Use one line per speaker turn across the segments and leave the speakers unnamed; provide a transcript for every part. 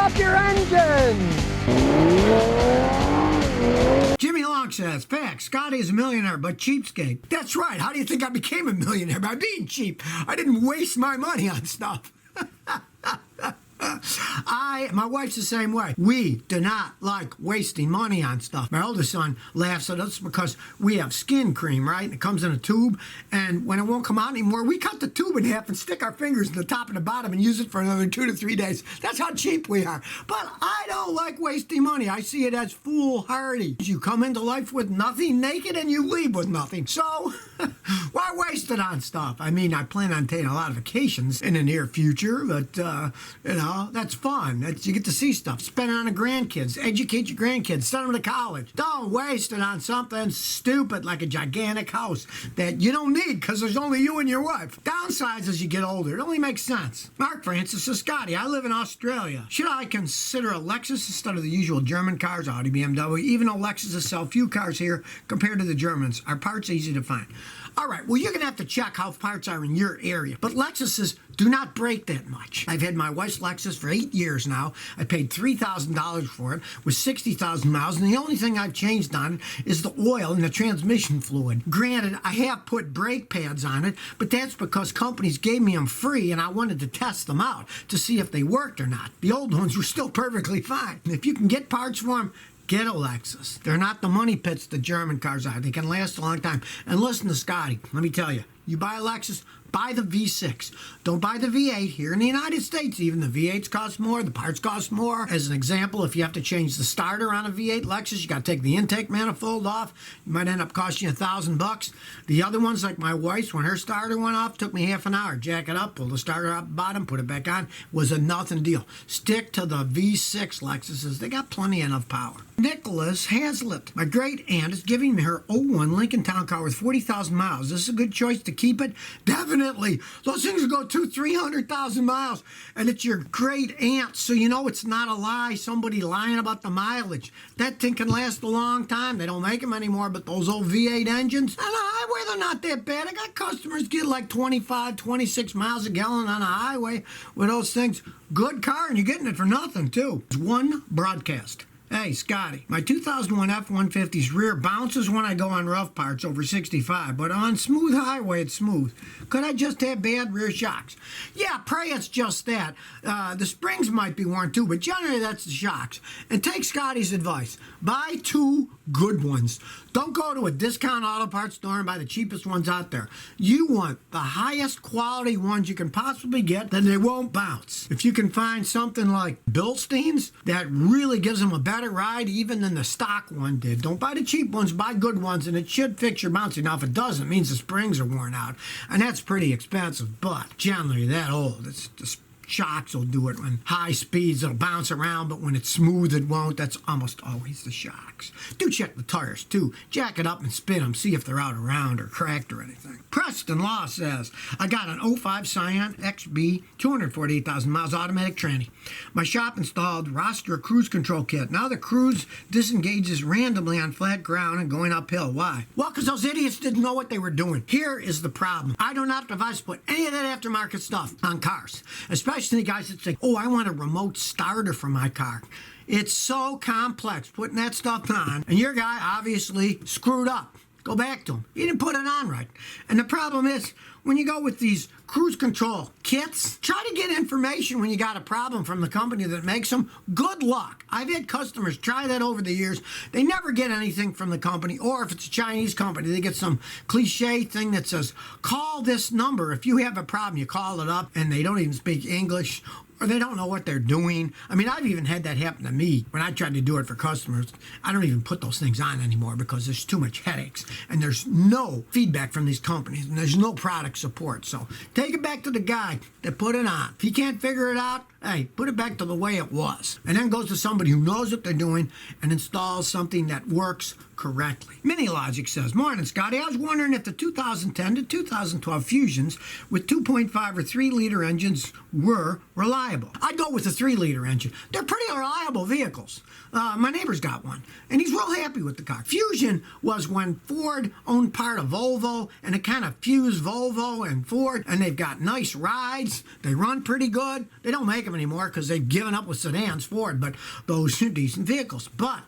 off your engine!
Jimmy Long says, facts, Scotty is a millionaire, but cheapskate. That's right. How do you think I became a millionaire? By being cheap. I didn't waste my money on stuff. My wife's the same way. We do not like wasting money on stuff. My oldest son laughs at us because we have skin cream, right? It comes in a tube, and when it won't come out anymore, we cut the tube in half and stick our fingers in the top and the bottom and use it for another 2 to 3 days. That's how cheap we are. But I don't like wasting money. I see it as foolhardy. You come into life with nothing, naked, and you leave with nothing. So, why waste it on stuff? I mean, I plan on taking a lot of vacations in the near future, but, that's fun. You get to see stuff. Spend it on the grandkids. Educate your grandkids. Send them to college. Don't waste it on something stupid like a gigantic house that you don't need because there's only you and your wife. Downsize as you get older. It only makes sense. Mark Francis says, Scotty, I live in Australia. Should I consider a Lexus instead of the usual German cars, Audi, BMW, even though Lexuses sell few cars here compared to the Germans? Are parts easy to find? All right, well, you're going to have to check how parts are in your area. But Lexuses do not break that much. I've had my wife's Lexus for 8 years now. I paid $3,000 for it with 60,000 miles, and the only thing I've changed on it is the oil and the transmission fluid. Granted, I have put brake pads on it, but that's because companies gave me them free, and I wanted to test them out to see if they worked or not. The old ones were still perfectly fine. And if you can get parts for them, get a Lexus. They're not the money pits the German cars are. They can last a long time. And listen to Scotty. Let me tell you. You buy a Lexus, buy the V6. Don't buy the V8. Here in the United States, even the V8s cost more. The parts cost more. As an example, if you have to change the starter on a V8 Lexus, you got to take the intake manifold off. You might end up costing you $1,000. The other ones, like my wife's, when her starter went off, took me half an hour. Jack it up, pull the starter out the bottom, put it back on. Was a nothing deal. Stick to the V6 Lexuses. They got plenty enough power. Nicholas Hazlitt. My great aunt is giving me her '01 Lincoln Town Car with 40,000 miles. This is a good choice to keep it? Definitely. Those things go 200,000-300,000 miles, and it's your great aunt, so you know it's not a lie. Somebody lying about the mileage. That thing can last a long time. They don't make them anymore, but those old V8 engines on the highway, they're not that bad. I got customers get like 25, 26 miles a gallon on a highway with those things. Good car, and you're getting it for nothing, too. It's one broadcast. Hey, Scotty, my 2001 F-150's rear bounces when I go on rough parts over 65, but on smooth highway, it's smooth. Could I just have bad rear shocks? Yeah, pray it's just that. The springs might be worn too, but generally that's the shocks. And take Scotty's advice. Buy 2 good ones. Don't go to a discount auto parts store and buy the cheapest ones out there. You want the highest quality ones you can possibly get, then they won't bounce. If you can find something like Bilstein's that really gives them a better ride even than the stock one did. Don't buy the cheap ones, buy good ones, and it should fix your bouncing. Now, if it doesn't, it means the springs are worn out, and that's pretty expensive, but generally that old. It's the shocks will do it when high speeds. It'll bounce around, but when it's smooth, it won't. That's almost always the shocks. Do check the tires, too. Jack it up and spin them. See if they're out around or cracked or anything. Preston Law says, I got an 05 Scion XB, 248,000 miles automatic tranny. My shop installed Roster cruise control kit. Now the cruise disengages randomly on flat ground and going uphill. Why? Well, because those idiots didn't know what they were doing. Here is the problem. I do not advise to put any of that aftermarket stuff on cars, especially the guys that say, oh, I want a remote starter for my car. It's so complex putting that stuff on, and your guy obviously screwed up. Go back to him. He didn't put it on right. And the problem is, when you go with these cruise control kits, try to get information when you got a problem from the company that makes them. Good luck. I've had customers try that over the years. They never get anything from the company, or if it's a Chinese company, they get some cliche thing that says, call this number. If you have a problem, you call it up, and they don't even speak English, or they don't know what they're doing. I mean, I've even had that happen to me when I tried to do it for customers. I don't even put those things on anymore because there's too much headaches, and there's no feedback from these companies, and there's no product support. So take it back to the guy that put it on. If he can't figure it out, hey, put it back to the way it was. And then goes to somebody who knows what they're doing and installs something that works correctly. Mini Logic says, morning, Scotty. I was wondering if the 2010 to 2012 Fusions with 2.5 or 3-liter engines were reliable. I'd go with the 3-liter engine. They're pretty reliable vehicles. My neighbor's got one, and he's real happy with the car. Fusion was when Ford owned part of Volvo, and it kind of fused Volvo and Ford, and they've got nice rides. They run pretty good. They don't make them anymore because they've given up with sedans, Ford, but those are decent vehicles. But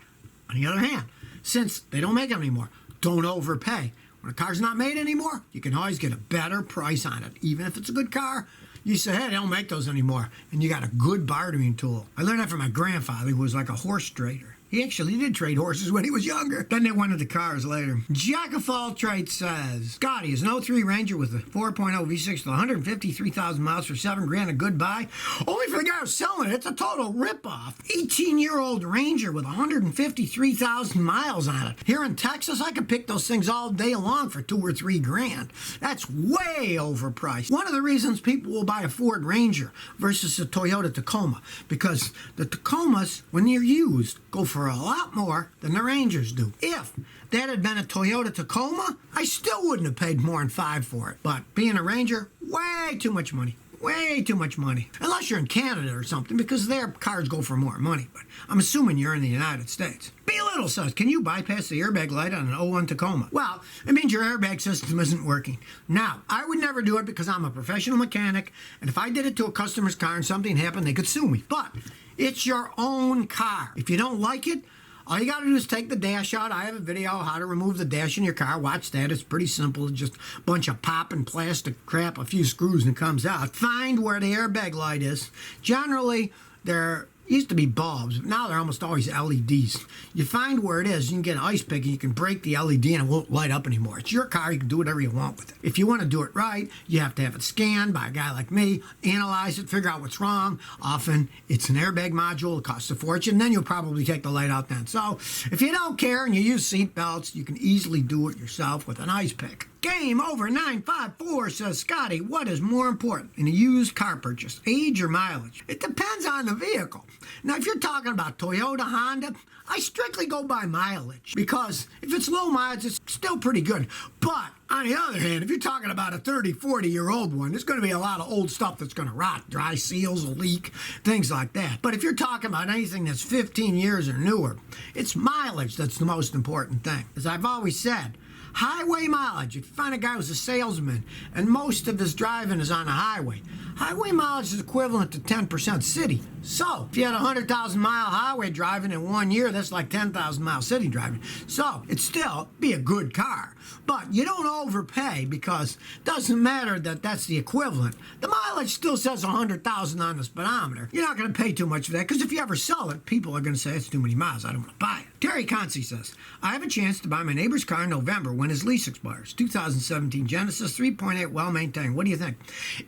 on the other hand, since they don't make them anymore, don't overpay. When a car's not made anymore, you can always get a better price on it. Even if it's a good car, you say, hey, they don't make those anymore. And you got a good bartering tool. I learned that from my grandfather, who was like a horse trader. He actually did trade horses when he was younger. Then they went into cars later. Jack of all trades says, Scotty is an 03 Ranger with a 4.0 V6 with 153,000 miles for $7,000, a good buy. Only for the guy who's selling it. It's a total ripoff. 18-year-old Ranger with 153,000 miles on it. Here in Texas, I could pick those things all day long for $2,000 or $3,000. That's way overpriced. One of the reasons people will buy a Ford Ranger versus a Toyota Tacoma, because the Tacomas, when they're used, go for a lot more than the Rangers do. If that had been a Toyota Tacoma, I still wouldn't have paid more than $5,000 for it. But being a Ranger, way too much money. Way too much money. Unless you're in Canada or something, because their cars go for more money. But I'm assuming you're in the United States. B. Little says, can you bypass the airbag light on an 01 Tacoma? Well, it means your airbag system isn't working. Now, I would never do it because I'm a professional mechanic, and if I did it to a customer's car and something happened, they could sue me. But it's your own car. If you don't like it, all you got to do is take the dash out. I have a video on how to remove the dash in your car. Watch that. It's pretty simple. It's just a bunch of popping plastic crap, a few screws, and it comes out. Find where the airbag light is. Generally, they're used to be bulbs, but now they're almost always LEDs. You find where it is, you can get an ice pick and you can break the LED and it won't light up anymore. It's your car, you can do whatever you want with it. If you want to do it right, you have to have it scanned by a guy like me, analyze it, figure out what's wrong. Often it's an airbag module, it costs a fortune, then you'll probably take the light out then. So if you don't care and you use seat belts, you can easily do it yourself with an ice pick. Game over 954 says, Scotty, what is more important in a used car purchase, age or mileage? It depends on the vehicle. Now, if you're talking about Toyota, Honda, I strictly go by mileage because if it's low mileage, it's still pretty good. But on the other hand, if you're talking about a 30, 40-year-old one, there's going to be a lot of old stuff that's going to rot. Dry seals will leak, things like that. But if you're talking about anything that's 15 years or newer, it's mileage that's the most important thing. As I've always said, highway mileage. If you find a guy who's a salesman and most of his driving is on the highway, highway mileage is equivalent to 10% city. So if you had a 100,000-mile highway driving in 1 year, that's like 10,000-mile city driving. So it'd still be a good car. But you don't overpay because it doesn't matter that that's the equivalent. The mileage still says 100,000 on the speedometer. You're not going to pay too much for that because if you ever sell it, people are going to say it's too many miles. I don't want to buy it. Terry Concy says, I have a chance to buy my neighbor's car in November when his lease expires. 2017 Genesis, 3.8, well-maintained. What do you think?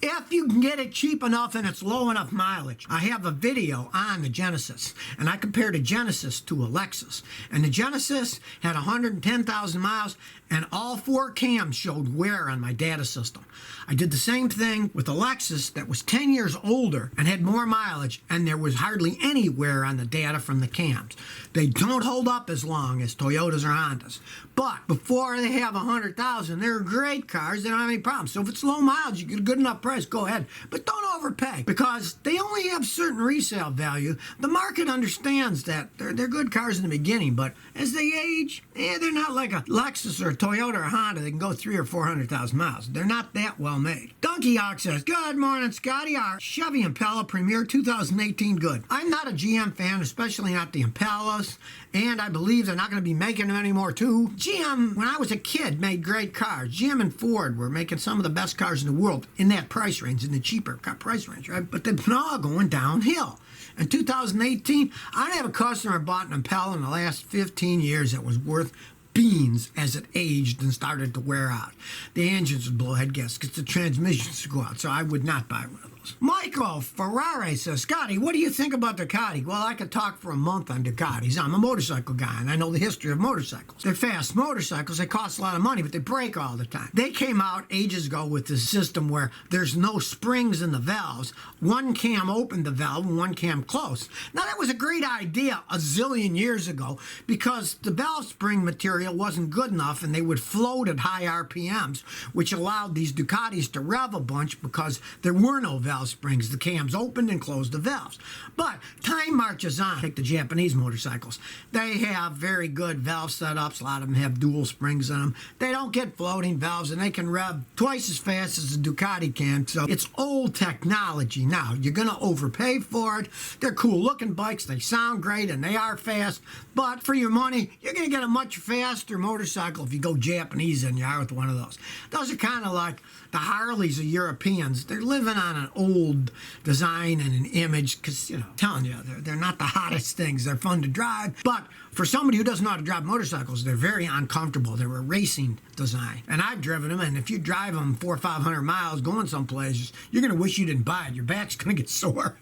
If you can get it cheap enough and it's low enough mileage, I have a video on the Genesis, and I compared a Genesis to a Lexus. And the Genesis had 110,000 miles, and all 4 cams showed wear on my data system. I did the same thing with a Lexus that was 10 years older and had more mileage, and there was hardly any wear on the data from the cams. They don't hold up as long as Toyotas or Hondas. But before they have 100,000, they're great cars. They don't have any problems. So if it's low mileage, you get a good enough price, go ahead. But don't overpay because they only have certain resale value. The market understands that they're good cars in the beginning, but as they age, they're not like a Lexus or a Toyota or a Honda. They can go 300,000 or 400,000 miles. They're not that well made. Donkey Hawk says, good morning, Scotty. Our Chevy Impala Premier 2018 good. I'm not a GM fan, especially not the Impalas, and I believe they're not going to be making them anymore too. GM, when I was a kid, made great cars. GM and Ford were making some of the best cars in the world in that price range, in the cheaper price range, right? But they've been all going downhill. In 2018, I have a customer bought an Impala in the last 15 years that was worth beans as it aged and started to wear out. The engines would blow head gaskets, the transmissions would go out, so I would not buy one of those. Michael Ferrari says, Scotty, what do you think about Ducati? Well, I could talk for a month on Ducatis. I'm a motorcycle guy, and I know the history of motorcycles. They're fast motorcycles. They cost a lot of money, but they break all the time. They came out ages ago with this system where there's no springs in the valves. One cam opened the valve and one cam closed. Now, that was a great idea a zillion years ago because the valve spring material wasn't good enough, and they would float at high RPMs, which allowed these Ducatis to rev a bunch because there were no valve springs. the cams opened and closed the valves. But time marches on. Take the Japanese motorcycles. They have very good valve setups. A lot of them have dual springs in them. They don't get floating valves, and they can rev twice as fast as a Ducati can. So it's old technology. Now, you're going to overpay for it. They're cool looking bikes. They sound great, and they are fast. But for your money, you're going to get a much faster motorcycle if you go Japanese than you are with one of those. Those are kind of like the Harleys of Europeans. They're living on an old design and an image because, you know, I'm telling you, they're not the hottest things. They're fun to drive. But for somebody who doesn't know how to drive motorcycles, they're very uncomfortable. They're a racing design. And I've driven them, and if you drive them 400 or 500 miles going someplace, you're going to wish you didn't buy it. Your back's going to get sore.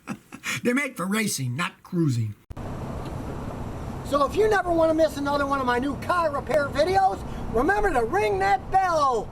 They're made for racing, not cruising. So if you never want to miss another one of my new car repair videos, remember to ring that bell.